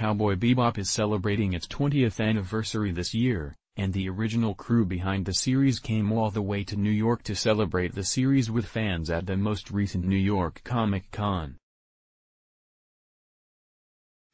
Cowboy Bebop is celebrating its 20th anniversary this year, and the original crew behind the series came all the way to New York to celebrate the series with fans at the most recent New York Comic-Con.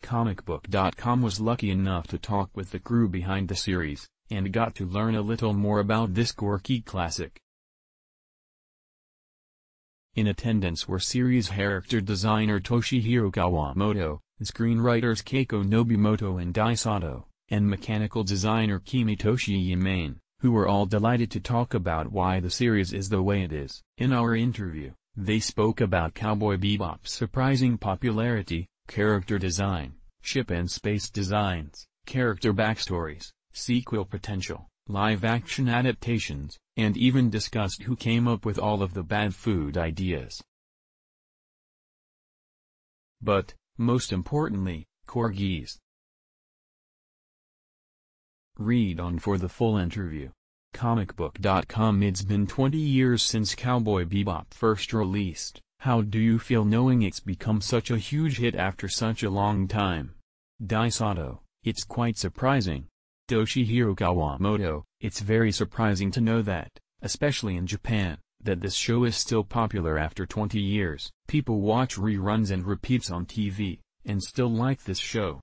Comicbook.com was lucky enough to talk with the crew behind the series, and got to learn a little more about this quirky classic. In attendance were series character designer Toshihiro Kawamoto, screenwriters Keiko Nobimoto and Dai Sato, and mechanical designer Kimitoshi Yamane, who were all delighted to talk about why the series is the way it is. In our interview, they spoke about Cowboy Bebop's surprising popularity, character design, ship and space designs, character backstories, sequel potential, live-action adaptations, and even discussed who came up with all of the bad food ideas. But, most importantly, Corgis. Read on for the full interview. Comicbook.com. It's been 20 years since Cowboy Bebop first released. How do you feel knowing it's become such a huge hit after such a long time? Dai Sato: it's quite surprising. Toshihiro Kawamoto: it's very surprising to know that, especially in Japan, that this show is still popular after 20 years. People watch reruns and repeats on TV, and still like this show.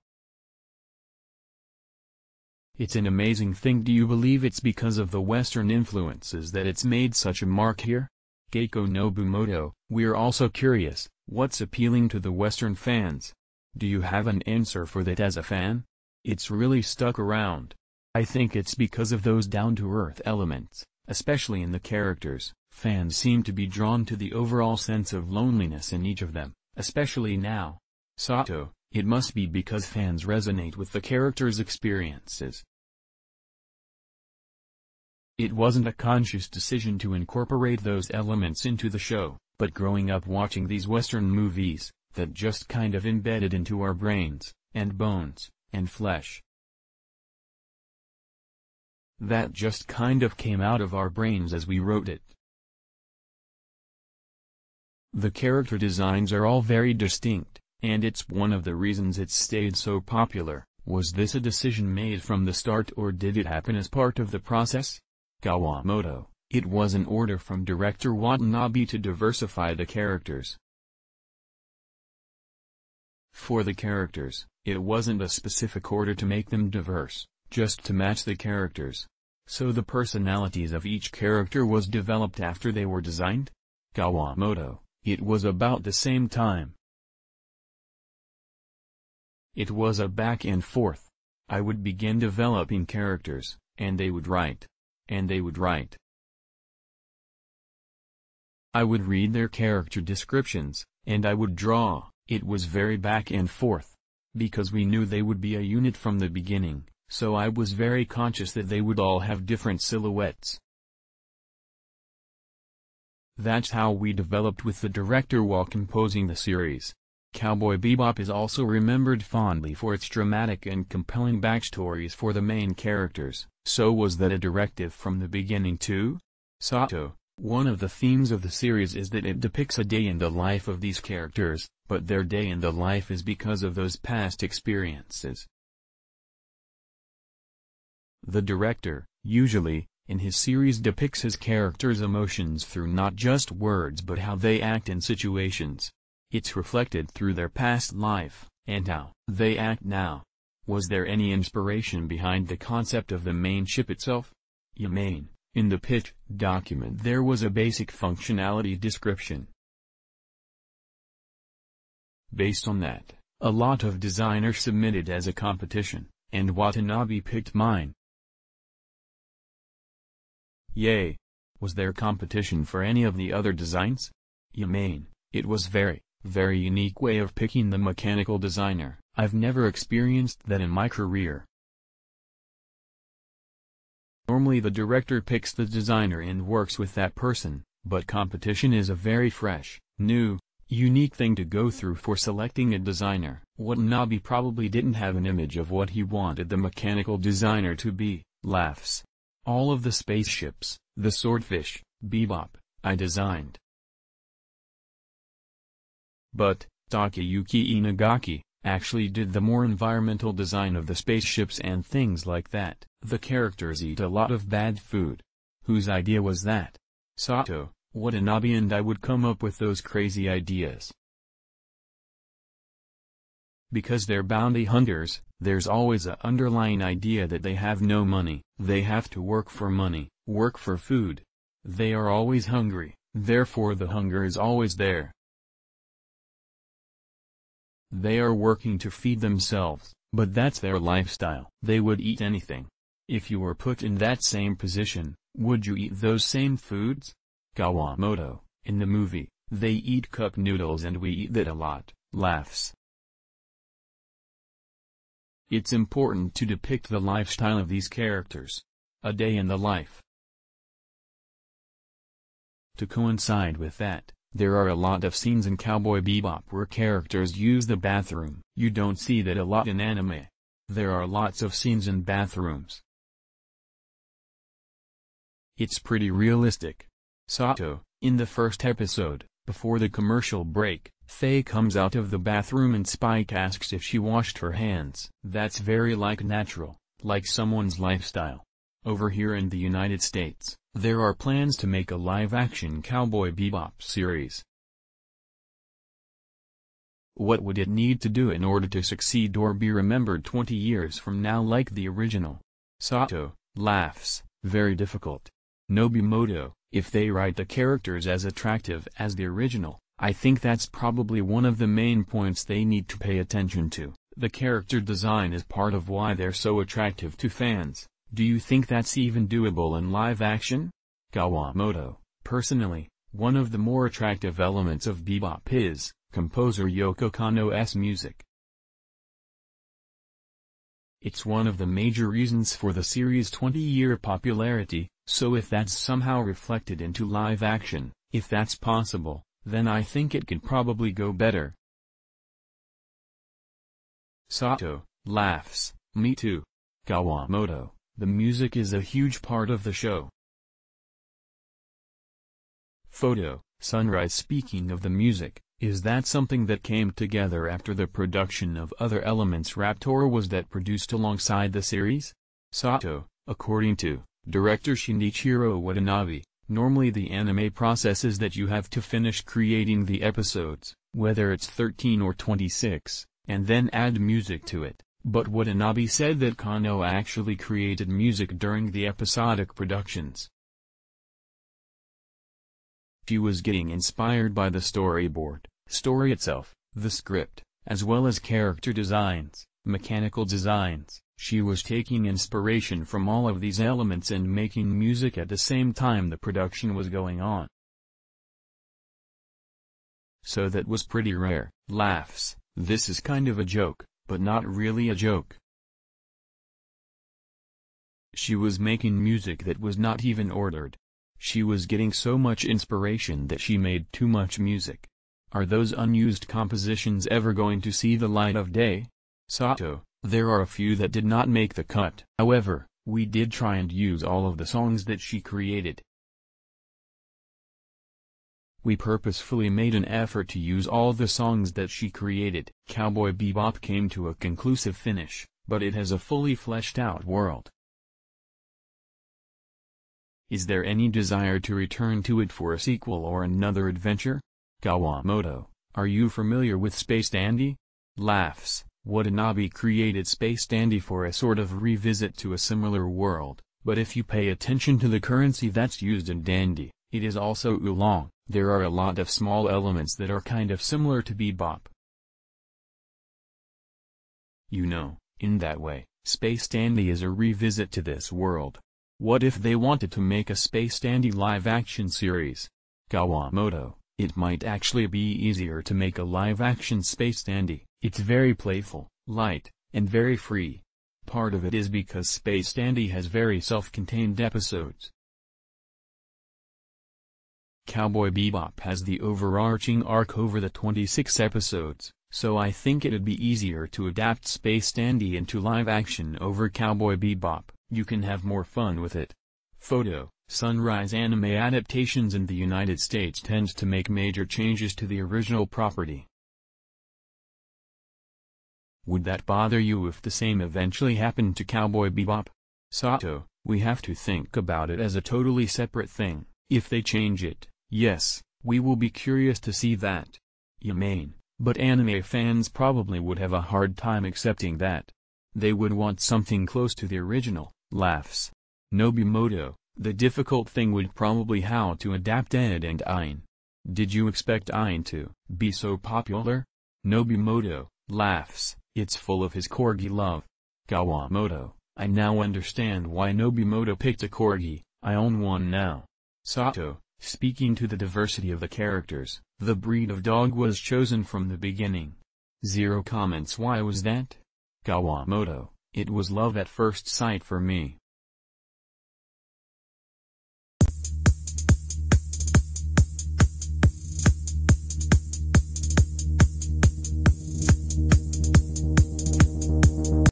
It's an amazing thing. Do you believe it's because of the Western influences that it's made such a mark here? Keiko Nobimoto: we're also curious, what's appealing to the Western fans? Do you have an answer for that as a fan? It's really stuck around. I think it's because of those down-to-earth elements, especially in the characters. Fans seem to be drawn to the overall sense of loneliness in each of them, especially now. Sato: it must be because fans resonate with the characters' experiences. It wasn't a conscious decision to incorporate those elements into the show, but growing up watching these Western movies, that just kind of embedded into our brains, and bones, and flesh. That just kind of came out of our brains as we wrote it. The character designs are all very distinct, and it's one of the reasons it stayed so popular. Was this a decision made from the start, or did it happen as part of the process? Kawamoto: it was an order from director Watanabe to diversify the characters. For the characters, it wasn't a specific order to make them diverse, just to match the characters. So the personalities of each character was developed after they were designed? Kawamoto: it was about the same time. It was a back and forth. I would begin developing characters, and they would write. And they would write. I would read their character descriptions, and I would draw. It was very back and forth. Because we knew they would be a unit from the beginning, so I was very conscious that they would all have different silhouettes. That's how we developed with the director while composing the series. Cowboy Bebop is also remembered fondly for its dramatic and compelling backstories for the main characters. So was that a directive from the beginning too? Sato: one of the themes of the series is that it depicts a day in the life of these characters, but their day in the life is because of those past experiences. The director, usually, in his series depicts his characters' emotions through not just words but how they act in situations. It's reflected through their past life, and how they act now. Was there any inspiration behind the concept of the main ship itself? Yamane: in the pitch document there was a basic functionality description. Based on that, a lot of designers submitted as a competition, and Watanabe picked mine. Yay! Was there competition for any of the other designs? Yamane: it was very unique way of picking the mechanical designer. I've never experienced that in my career. Normally the director picks the designer and works with that person, but competition is a very fresh, new, unique thing to go through for selecting a designer. Watanabe probably didn't have an image of what he wanted the mechanical designer to be. Laughs. All of the spaceships, the swordfish, Bebop, I designed. But, Takayuki Inagaki, actually did the more environmental design of the spaceships and things like that. The characters eat a lot of bad food. Whose idea was that? Sato, Watanabe and I would come up with those crazy ideas. Because they're bounty hunters, there's always a underlying idea that they have no money. They have to work for money, work for food. They are always hungry, therefore the hunger is always there. They are working to feed themselves, but that's their lifestyle. They would eat anything. If you were put in that same position, would you eat those same foods? Kawamoto, in the movie, they eat cup noodles and we eat that a lot, laughs. It's important to depict the lifestyle of these characters. A day in the life. To coincide with that, there are a lot of scenes in Cowboy Bebop where characters use the bathroom. You don't see that a lot in anime. There are lots of scenes in bathrooms. It's pretty realistic. Sato, in the first episode, before the commercial break, Faye comes out of the bathroom and Spike asks if she washed her hands. That's very natural, like someone's lifestyle. Over here in the United States, there are plans to make a live-action Cowboy Bebop series. What would it need to do in order to succeed or be remembered 20 years from now like the original? Sato, laughs, very difficult. Nobimoto, if they write the characters as attractive as the original, I think that's probably one of the main points they need to pay attention to. The character design is part of why they're so attractive to fans. Do you think that's even doable in live action? Kawamoto, personally, one of the more attractive elements of Bebop is composer Yoko Kanno's music. It's one of the major reasons for the series' 20-year popularity, so if that's somehow reflected into live action, if that's possible, then I think it could probably go better. Sato, laughs, me too. Kawamoto, the music is a huge part of the show. Photo, Sunrise. Speaking of the music, is that something that came together after the production of other elements wrapped or was that produced alongside the series? Sato, according to director Shinichiro Watanabe, normally the anime process is that you have to finish creating the episodes, whether it's 13 or 26, and then add music to it, but Watanabe said that Kanno actually created music during the episodic productions. She was getting inspired by the storyboard, story itself, the script, as well as character designs, mechanical designs. She was taking inspiration from all of these elements and making music at the same time the production was going on. So that was pretty rare. Laughs, this is kind of a joke, but not really a joke. She was making music that was not even ordered. She was getting so much inspiration that she made too much music. Are those unused compositions ever going to see the light of day? Sato, there are a few that did not make the cut. However, we did try and use all of the songs that she created. We purposefully made an effort to use all the songs that she created. Cowboy Bebop came to a conclusive finish, but it has a fully fleshed out world. Is there any desire to return to it for a sequel or another adventure? Kawamoto, are you familiar with Space Dandy? Laughs, Watanabe created Space Dandy for a sort of revisit to a similar world, but if you pay attention to the currency that's used in Dandy, it is also oolong. There are a lot of small elements that are kind of similar to Bebop. You know, in that way, Space Dandy is a revisit to this world. What if they wanted to make a Space Dandy live-action series? Kawamoto, it might actually be easier to make a live-action Space Dandy. It's very playful, light, and very free. Part of it is because Space Dandy has very self-contained episodes. Cowboy Bebop has the overarching arc over the 26 episodes, so I think it'd be easier to adapt Space Dandy into live action over Cowboy Bebop. You can have more fun with it. Photo, Sunrise. Anime adaptations in the United States tends to make major changes to the original property. Would that bother you if the same eventually happened to Cowboy Bebop? Sato, we have to think about it as a totally separate thing. If they change it, yes, we will be curious to see that. Yamane, but anime fans probably would have a hard time accepting that. They would want something close to the original. Laughs. Nobimoto, the difficult thing would probably how to adapt Ed and Ein. Did you expect Ein to be so popular? Nobimoto, laughs, it's full of his Corgi love. Kawamoto, I now understand why Nobimoto picked a Corgi, I own one now. Sato, speaking to the diversity of the characters, the breed of dog was chosen from the beginning. Zero comments. Why was that? Kawamoto, it was love at first sight for me.